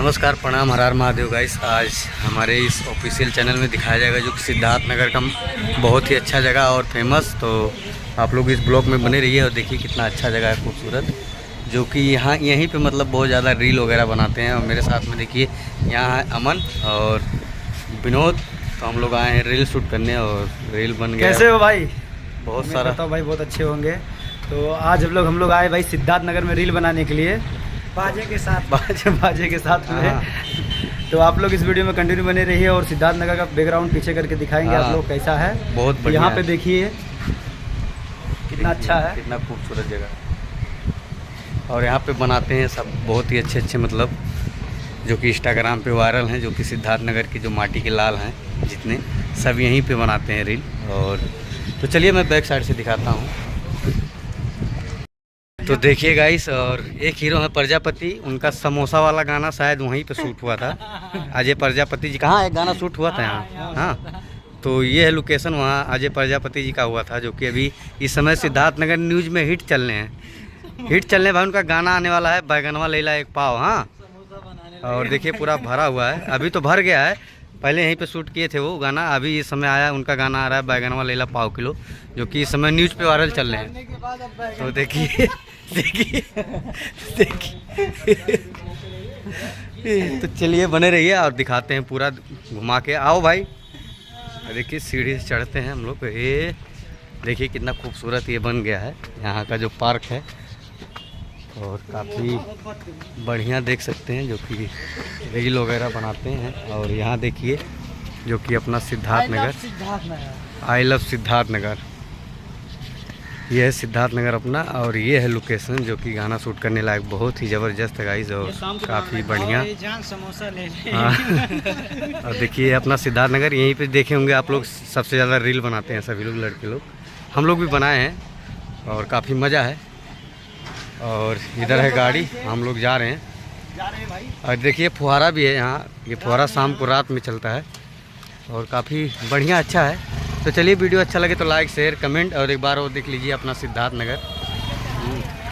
नमस्कार, प्रणाम, हर हर महादेव गाइस। आज हमारे इस ऑफिशियल चैनल में दिखाया जाएगा जो कि सिद्धार्थ नगर का बहुत ही अच्छा जगह और फेमस। तो आप लोग इस ब्लॉग में बने रहिए और देखिए कितना अच्छा जगह है, खूबसूरत, जो कि यहीं पे मतलब बहुत ज़्यादा रील वगैरह बनाते हैं। और मेरे साथ में देखिए यहाँ है अमन और विनोद। तो हम लोग आए हैं रील शूट करने और रील बन गया। कैसे हो भाई? बहुत सारा तो भाई बहुत अच्छे होंगे। तो आज हम लोग आए भाई सिद्धार्थ नगर में रील बनाने के लिए, बाजे के साथ में। तो आप लोग इस वीडियो में कंटिन्यू बने रहिए और सिद्धार्थ नगर का बैकग्राउंड पीछे करके दिखाएंगे आप लोग कैसा है। बहुत बढ़िया। यहाँ पे देखिए कितना अच्छा है, कितना खूबसूरत जगह। और यहाँ पे बनाते हैं सब बहुत ही अच्छे मतलब जो कि इंस्टाग्राम पे वायरल हैं, जो कि सिद्धार्थ नगर की जो माटी के लाल हैं जितने सब यहीं पे बनाते हैं रील। और तो चलिए मैं बैक साइड से दिखाता हूँ। तो देखिए गाइस, और एक हीरो है प्रजापति, उनका समोसा वाला गाना शायद वहीं पे शूट हुआ था। अजय प्रजापति जी कहाँ एक गाना शूट हुआ था यहाँ। हाँ, तो ये है लोकेशन, वहाँ अजय प्रजापति जी का हुआ था, जो कि अभी इस समय सिद्धार्थ नगर न्यूज़ में हिट चलने भाई। उनका गाना आने वाला है, बैगनवा लेला एक पाव। हाँ, और देखिए पूरा भरा हुआ है, अभी तो भर गया है, पहले यहीं पे शूट किए थे वो गाना। अभी इस समय आया उनका गाना आ रहा है बैगनवा लेला पाव किलो, जो कि इस समय न्यूज़ पे वायरल चल रहे हैं। तो देखिए तो चलिए बने रहिए और दिखाते हैं पूरा घुमा के। आओ भाई, देखिए सीढ़ी से चढ़ते हैं हम लोग। ये देखिए कितना खूबसूरत ये बन गया है यहाँ का जो पार्क है, और काफ़ी बढ़िया देख सकते हैं, जो कि रील वगैरह बनाते हैं। और यहाँ देखिए जो कि अपना सिद्धार्थ नगर, आई लव सिद्धार्थ नगर, ये है सिद्धार्थ नगर अपना। और ये है लोकेशन जो कि गाना शूट करने लायक बहुत ही ज़बरदस्त है गाइस, और काफ़ी बढ़िया। हाँ और देखिए अपना सिद्धार्थ नगर, यहीं पे देखे होंगे आप लोग सबसे ज़्यादा रील बनाते हैं सभी लोग, लड़के लोग, हम लोग भी बनाए हैं और काफ़ी मज़ा है। और इधर है गाड़ी, हम लोग जा रहे हैं भाई। और देखिए फुहारा भी है यहाँ, ये फुहारा शाम को रात में चलता है और काफ़ी बढ़िया अच्छा है। तो चलिए वीडियो अच्छा लगे तो लाइक शेयर कमेंट और एक बार और देख लीजिए अपना सिद्धार्थ नगर।